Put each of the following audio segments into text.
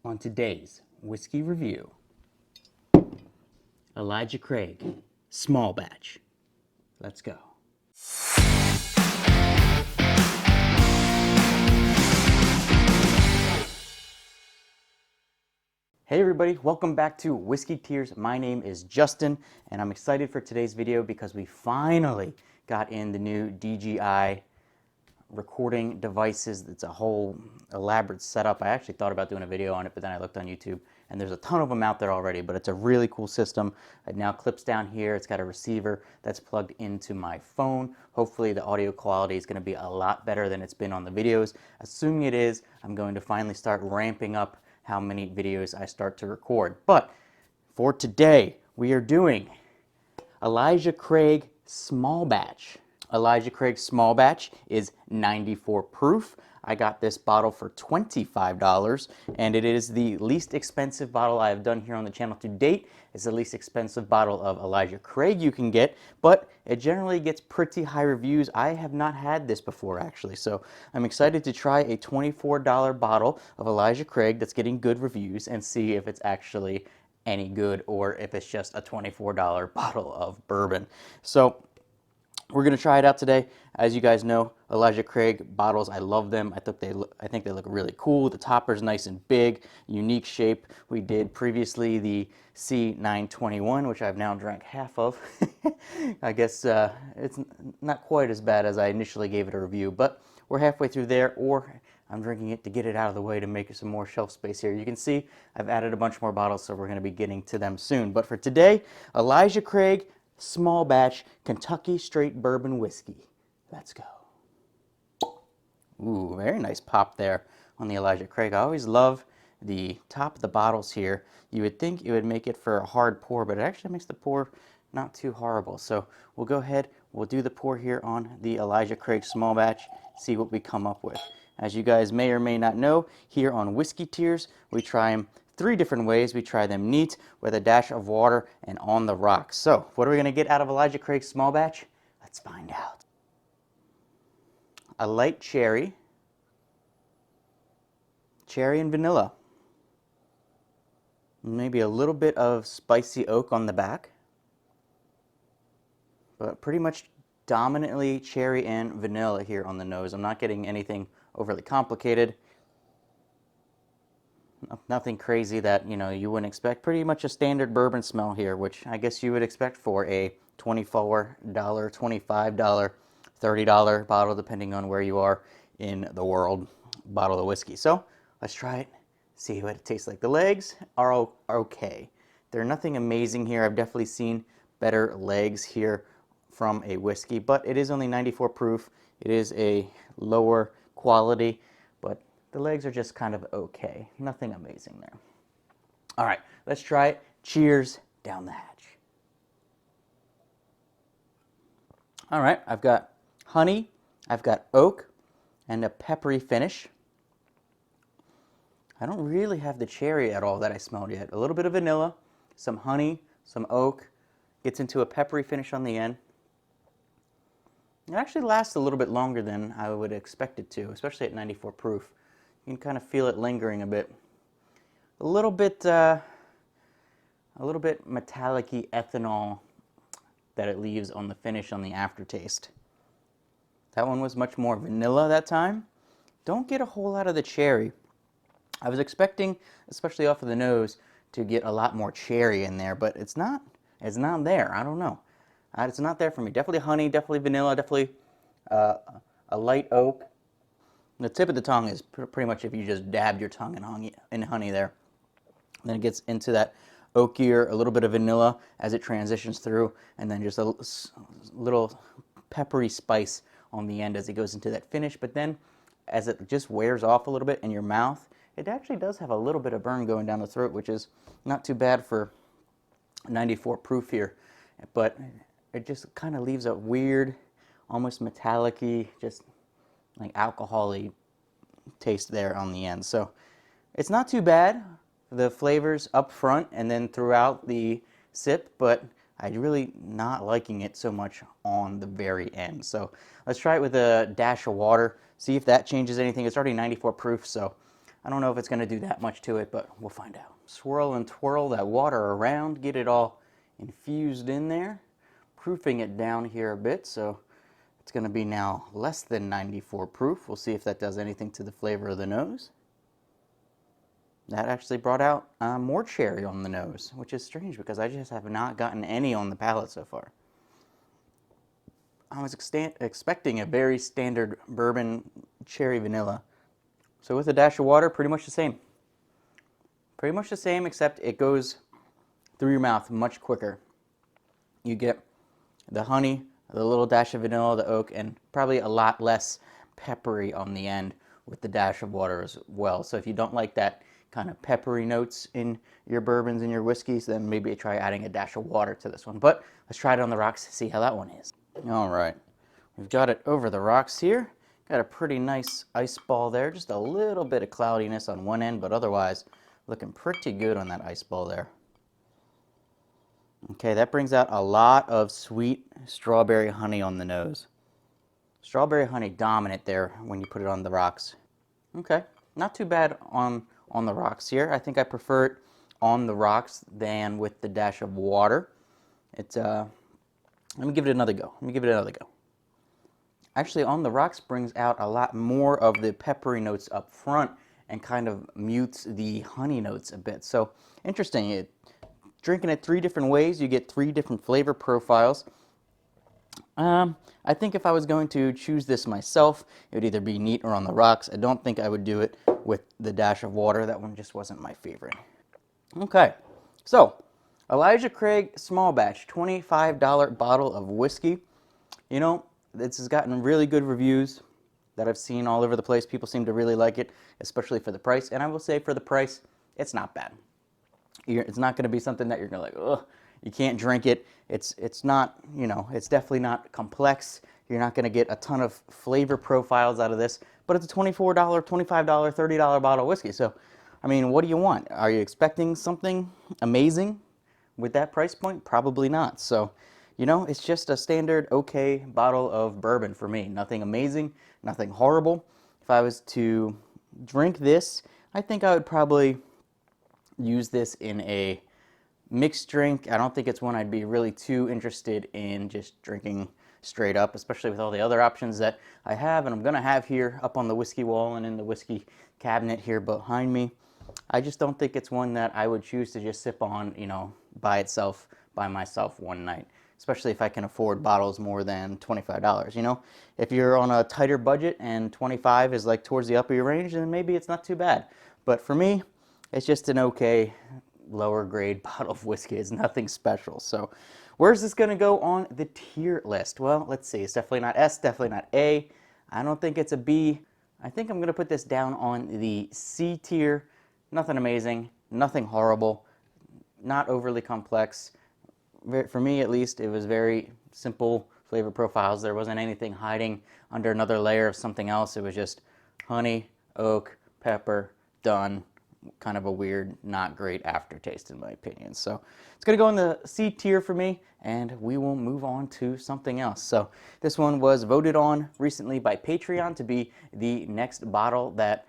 On today's whiskey review, Elijah Craig, small batch. Let's go. Hey everybody, welcome back to Whiskey Tears. My name is Justin, and I'm excited for today's video because we finally got in the new DJI recording devices. It's a whole elaborate setup. I actually thought about doing a video on it, but then I looked on YouTube and there's a ton of them out there already, but it's a really cool system. It now clips down here. It's got a receiver that's plugged into my phone. Hopefully the audio quality is going to be a lot better than it's been on the videos. Assuming it is, I'm going to finally start ramping up how many videos I start to record. But for today, we are doing Elijah Craig Small Batch. Elijah Craig Small Batch is 94 proof. I got this bottle for $25, and it is the least expensive bottle I have done here on the channel to date. It's the least expensive bottle of Elijah Craig you can get, but it generally gets pretty high reviews. I have not had this before, actually, so I'm excited to try a $24 bottle of Elijah Craig that's getting good reviews and see if it's actually any good or if it's just a $24 bottle of bourbon. So we're going to try it out today. As you guys know, Elijah Craig bottles, I love them. I think they look really cool. The topper's nice and big, unique shape. We did previously the C921, which I've now drank half of. I guess it's not quite as bad as I initially gave it a review, but we're halfway through there, or I'm drinking it to get it out of the way to make some more shelf space here. You can see I've added a bunch more bottles, so we're going to be getting to them soon. But for today, Elijah Craig Small Batch Kentucky Straight Bourbon Whiskey. Let's go. Ooh, very nice pop there on the Elijah Craig. I always love the top of the bottles here. You would think it would make it for a hard pour, but it actually makes the pour not too horrible. So we'll go ahead, we'll do the pour here on the Elijah Craig Small Batch, see what we come up with. As you guys may or may not know, here on Whiskey Tears, we try them 3 different ways. We try them neat, with a dash of water, and on the rocks. So, what are we going to get out of Elijah Craig's Small Batch? Let's find out. A light cherry and vanilla. Maybe a little bit of spicy oak on the back. But pretty much dominantly cherry and vanilla here on the nose. I'm not getting anything overly complicated. Nothing crazy that, you wouldn't expect. Pretty much a standard bourbon smell here, which I guess you would expect for a $24, $25, $30 bottle, depending on where you are in the world, bottle of whiskey. So let's try it, see what it tastes like. The legs are okay. They're nothing amazing here. I've definitely seen better legs here from a whiskey, but it is only 94 proof. It is a lower quality, but the legs are just kind of okay. Nothing amazing there. All right, let's try it. Cheers down the hatch. All right, I've got honey, I've got oak, and a peppery finish. I don't really have the cherry at all that I smelled yet. A little bit of vanilla, some honey, some oak. Gets into a peppery finish on the end. It actually lasts a little bit longer than I would expect it to, especially at 94 proof. You can kind of feel it lingering a bit. A little bit metallic-y ethanol that it leaves on the finish on the aftertaste. That one was much more vanilla that time. Don't get a whole lot of the cherry. I was expecting, especially off of the nose, to get a lot more cherry in there, but it's not there. I don't know. It's not there for me. Definitely honey, definitely vanilla, definitely a light oak. The tip of the tongue is pretty much if you just dabbed your tongue in honey there. Then it gets into that oakier, a little bit of vanilla as it transitions through, and then just a little peppery spice on the end as it goes into that finish. But then as it just wears off a little bit in your mouth, it actually does have a little bit of burn going down the throat, which is not too bad for 94 proof here. But it just kind of leaves a weird, almost metallic-y, just like alcohol-y taste there on the end. So it's not too bad, the flavors up front and then throughout the sip, but I'm really not liking it so much on the very end. So let's try it with a dash of water, see if that changes anything. It's already 94 proof, so I don't know if it's going to do that much to it, but we'll find out. Swirl and twirl that water around, get it all infused in there, proofing it down here a bit, so it's going to be now less than 94 proof. We'll see if that does anything to the flavor of the nose. That actually brought out more cherry on the nose, which is strange because I just have not gotten any on the palate so far. I was expecting a very standard bourbon cherry vanilla. So with a dash of water, pretty much the same. Pretty much the same, except it goes through your mouth much quicker. You get the honey, the little dash of vanilla, the oak, and probably a lot less peppery on the end with the dash of water as well. So if you don't like that kind of peppery notes in your bourbons and your whiskeys, then maybe try adding a dash of water to this one. But let's try it on the rocks to see how that one is. All right, we've got it over the rocks here. Got a pretty nice ice ball there, just a little bit of cloudiness on one end, but otherwise looking pretty good on that ice ball there. Okay, that brings out a lot of sweet strawberry honey on the nose. Strawberry honey dominant there when you put it on the rocks. Okay, not too bad on the rocks here. I think I prefer it on the rocks than with the dash of water. It's let me give it another go. Actually, on the rocks brings out a lot more of the peppery notes up front and kind of mutes the honey notes a bit. So interesting. Drinking it 3 different ways, you get 3 different flavor profiles. I think if I was going to choose this myself, it would either be neat or on the rocks. I don't think I would do it with the dash of water. That one just wasn't my favorite. Okay, so Elijah Craig Small Batch, $25 bottle of whiskey. You know, this has gotten really good reviews that I've seen all over the place. People seem to really like it, especially for the price. And I will say for the price, it's not bad. It's not going to be something that you're going to like, ugh, you can't drink it. It's not, you know, it's definitely not complex. You're not going to get a ton of flavor profiles out of this, but it's a $24, $25, $30 bottle of whiskey. So, I mean, what do you want? Are you expecting something amazing with that price point? Probably not. So, you know, it's just a standard okay bottle of bourbon for me. Nothing amazing, nothing horrible. If I was to drink this, I think I would probably use this in a mixed drink. I don't think it's one I'd be really too interested in just drinking straight up, especially with all the other options that I have and I'm going to have here up on the whiskey wall and in the whiskey cabinet here behind me. I just don't think it's one that I would choose to just sip on, you know, by itself, by myself one night, especially if I can afford bottles more than $25. You know, if you're on a tighter budget and 25 is like towards the upper range, then maybe it's not too bad. But for me, it's just an okay lower grade bottle of whiskey. It's nothing special. So where's this going to go on the tier list? Well, let's see. It's definitely not S, definitely not A. I don't think it's a B. I think I'm going to put this down on the C tier. Nothing amazing, nothing horrible, not overly complex. For me, at least, it was very simple flavor profiles. There wasn't anything hiding under another layer of something else. It was just honey, oak, pepper, done. Kind of a weird, not great aftertaste in my opinion. So it's going to go in the C tier for me, and we will move on to something else. So this one was voted on recently by Patreon to be the next bottle that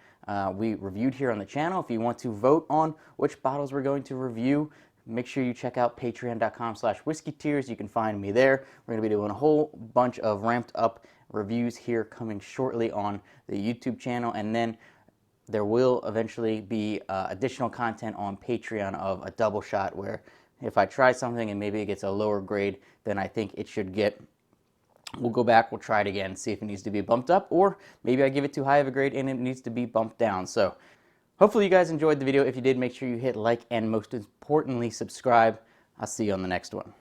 we reviewed here on the channel. If you want to vote on which bottles we're going to review, make sure you check out patreon.com/whiskeytears. You can find me there. We're going to be doing a whole bunch of ramped up reviews here coming shortly on the YouTube channel, and then there will eventually be additional content on Patreon of a double shot where if I try something and maybe it gets a lower grade than I think it should get, we'll go back, we'll try it again, see if it needs to be bumped up, or maybe I give it too high of a grade and it needs to be bumped down. So hopefully you guys enjoyed the video. If you did, make sure you hit like and most importantly subscribe. I'll see you on the next one.